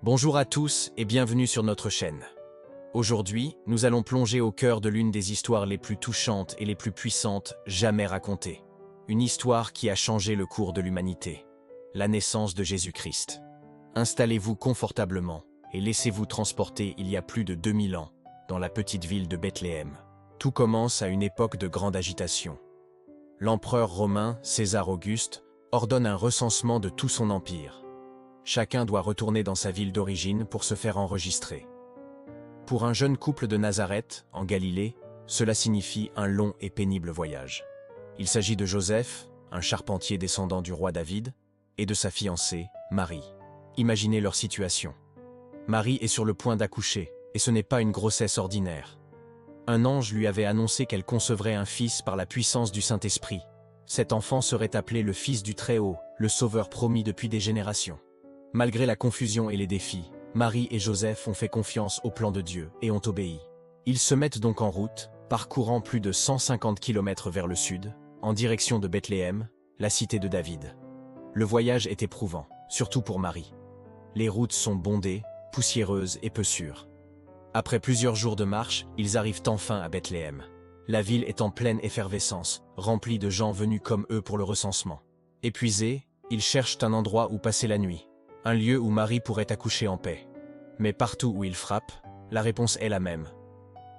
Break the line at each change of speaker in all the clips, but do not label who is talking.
Bonjour à tous et bienvenue sur notre chaîne. Aujourd'hui, nous allons plonger au cœur de l'une des histoires les plus touchantes et les plus puissantes jamais racontées. Une histoire qui a changé le cours de l'humanité. La naissance de Jésus-Christ. Installez-vous confortablement et laissez-vous transporter il y a plus de 2000 ans, dans la petite ville de Bethléem. Tout commence à une époque de grande agitation. L'empereur romain, César Auguste, ordonne un recensement de tout son empire. Chacun doit retourner dans sa ville d'origine pour se faire enregistrer. Pour un jeune couple de Nazareth, en Galilée, cela signifie un long et pénible voyage. Il s'agit de Joseph, un charpentier descendant du roi David, et de sa fiancée, Marie. Imaginez leur situation. Marie est sur le point d'accoucher, et ce n'est pas une grossesse ordinaire. Un ange lui avait annoncé qu'elle concevrait un fils par la puissance du Saint-Esprit. Cet enfant serait appelé le Fils du Très-Haut, le Sauveur promis depuis des générations. Malgré la confusion et les défis, Marie et Joseph ont fait confiance au plan de Dieu et ont obéi. Ils se mettent donc en route, parcourant plus de 150 km vers le sud, en direction de Bethléem, la cité de David. Le voyage est éprouvant, surtout pour Marie. Les routes sont bondées, poussiéreuses et peu sûres. Après plusieurs jours de marche, ils arrivent enfin à Bethléem. La ville est en pleine effervescence, remplie de gens venus comme eux pour le recensement. Épuisés, ils cherchent un endroit où passer la nuit. Un lieu où Marie pourrait accoucher en paix. Mais partout où ils frappent, la réponse est la même.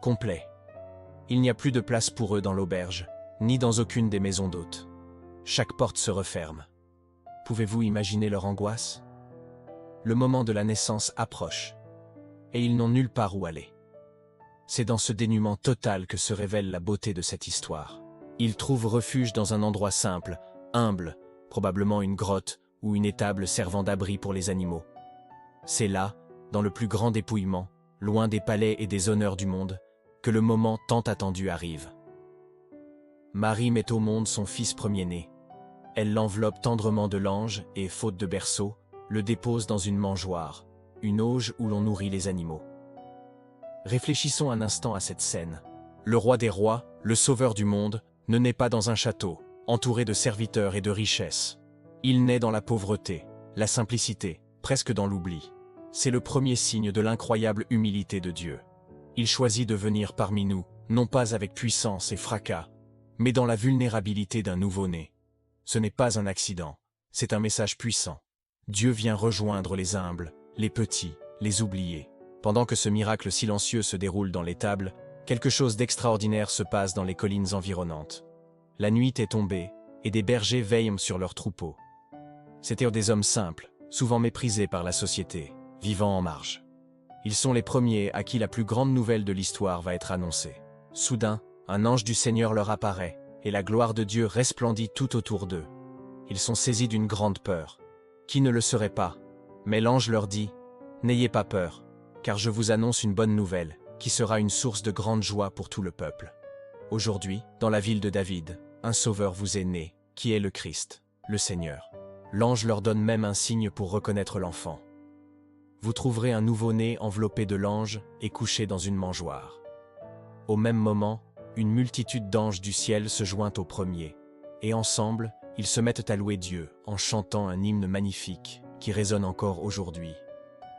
Complet. Il n'y a plus de place pour eux dans l'auberge, ni dans aucune des maisons d'hôtes. Chaque porte se referme. Pouvez-vous imaginer leur angoisse? Le moment de la naissance approche, et ils n'ont nulle part où aller. C'est dans ce dénuement total que se révèle la beauté de cette histoire. Ils trouvent refuge dans un endroit simple, humble, probablement une grotte, ou une étable servant d'abri pour les animaux. C'est là, dans le plus grand dépouillement, loin des palais et des honneurs du monde, que le moment tant attendu arrive. Marie met au monde son fils premier-né. Elle l'enveloppe tendrement de langes et, faute de berceau, le dépose dans une mangeoire, une auge où l'on nourrit les animaux. Réfléchissons un instant à cette scène. Le roi des rois, le sauveur du monde, ne naît pas dans un château, entouré de serviteurs et de richesses. Il naît dans la pauvreté, la simplicité, presque dans l'oubli. C'est le premier signe de l'incroyable humilité de Dieu. Il choisit de venir parmi nous, non pas avec puissance et fracas, mais dans la vulnérabilité d'un nouveau-né. Ce n'est pas un accident, c'est un message puissant. Dieu vient rejoindre les humbles, les petits, les oubliés. Pendant que ce miracle silencieux se déroule dans l'étable, quelque chose d'extraordinaire se passe dans les collines environnantes. La nuit est tombée, et des bergers veillent sur leurs troupeaux. C'étaient des hommes simples, souvent méprisés par la société, vivant en marge. Ils sont les premiers à qui la plus grande nouvelle de l'histoire va être annoncée. Soudain, un ange du Seigneur leur apparaît, et la gloire de Dieu resplendit tout autour d'eux. Ils sont saisis d'une grande peur. Qui ne le serait pas? Mais l'ange leur dit « N'ayez pas peur, car je vous annonce une bonne nouvelle, qui sera une source de grande joie pour tout le peuple. Aujourd'hui, dans la ville de David, un sauveur vous est né, qui est le Christ, le Seigneur. » L'ange leur donne même un signe pour reconnaître l'enfant. Vous trouverez un nouveau-né enveloppé de langes et couché dans une mangeoire. Au même moment, une multitude d'anges du ciel se joint au premier, et ensemble, ils se mettent à louer Dieu en chantant un hymne magnifique qui résonne encore aujourd'hui.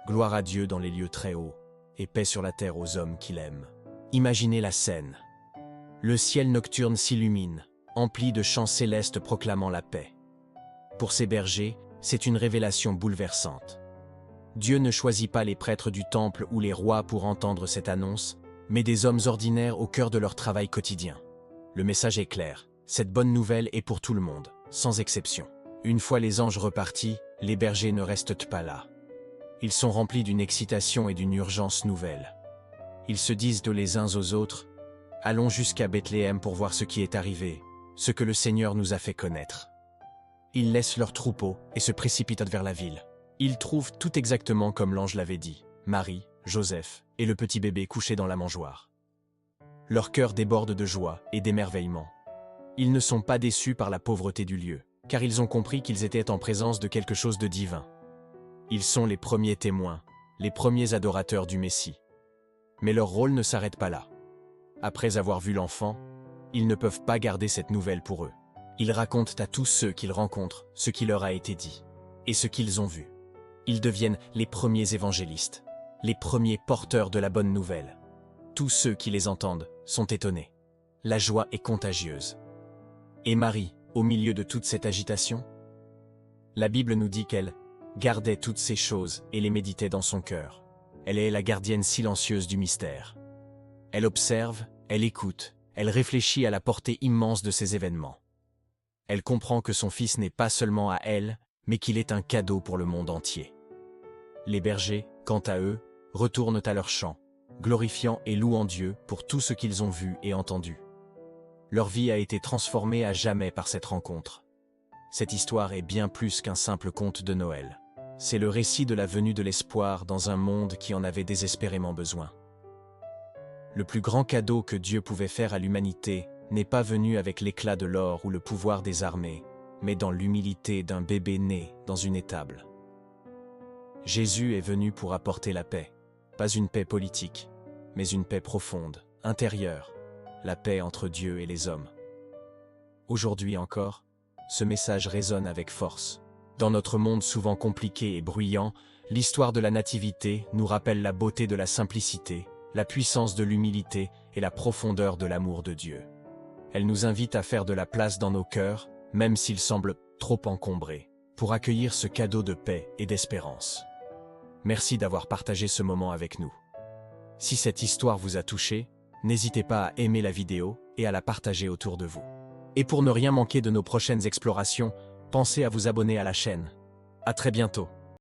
Gloire à Dieu dans les lieux très hauts, et paix sur la terre aux hommes qu'il aime. Imaginez la scène. Le ciel nocturne s'illumine, empli de chants célestes proclamant la paix. Pour ces bergers, c'est une révélation bouleversante. Dieu ne choisit pas les prêtres du temple ou les rois pour entendre cette annonce, mais des hommes ordinaires au cœur de leur travail quotidien. Le message est clair, cette bonne nouvelle est pour tout le monde, sans exception. Une fois les anges repartis, les bergers ne restent pas là. Ils sont remplis d'une excitation et d'une urgence nouvelle. Ils se disent les uns aux autres « Allons jusqu'à Bethléem pour voir ce qui est arrivé, ce que le Seigneur nous a fait connaître. » Ils laissent leurs troupeaux et se précipitent vers la ville. Ils trouvent tout exactement comme l'ange l'avait dit, Marie, Joseph et le petit bébé couché dans la mangeoire. Leur cœur déborde de joie et d'émerveillement. Ils ne sont pas déçus par la pauvreté du lieu, car ils ont compris qu'ils étaient en présence de quelque chose de divin. Ils sont les premiers témoins, les premiers adorateurs du Messie. Mais leur rôle ne s'arrête pas là. Après avoir vu l'enfant, ils ne peuvent pas garder cette nouvelle pour eux. Ils racontent à tous ceux qu'ils rencontrent ce qui leur a été dit et ce qu'ils ont vu. Ils deviennent les premiers évangélistes, les premiers porteurs de la bonne nouvelle. Tous ceux qui les entendent sont étonnés. La joie est contagieuse. Et Marie, au milieu de toute cette agitation? La Bible nous dit qu'elle gardait toutes ces choses et les méditait dans son cœur. Elle est la gardienne silencieuse du mystère. Elle observe, elle écoute, elle réfléchit à la portée immense de ces événements. Elle comprend que son fils n'est pas seulement à elle, mais qu'il est un cadeau pour le monde entier. Les bergers, quant à eux, retournent à leur champ, glorifiant et louant Dieu pour tout ce qu'ils ont vu et entendu. Leur vie a été transformée à jamais par cette rencontre. Cette histoire est bien plus qu'un simple conte de Noël. C'est le récit de la venue de l'espoir dans un monde qui en avait désespérément besoin. Le plus grand cadeau que Dieu pouvait faire à l'humanité n'est pas venu avec l'éclat de l'or ou le pouvoir des armées, mais dans l'humilité d'un bébé né dans une étable. Jésus est venu pour apporter la paix, pas une paix politique, mais une paix profonde, intérieure, la paix entre Dieu et les hommes. Aujourd'hui encore, ce message résonne avec force. Dans notre monde souvent compliqué et bruyant, l'histoire de la nativité nous rappelle la beauté de la simplicité, la puissance de l'humilité et la profondeur de l'amour de Dieu. Elle nous invite à faire de la place dans nos cœurs, même s'ils semblent trop encombrés, pour accueillir ce cadeau de paix et d'espérance. Merci d'avoir partagé ce moment avec nous. Si cette histoire vous a touché, n'hésitez pas à aimer la vidéo et à la partager autour de vous. Et pour ne rien manquer de nos prochaines explorations, pensez à vous abonner à la chaîne. À très bientôt.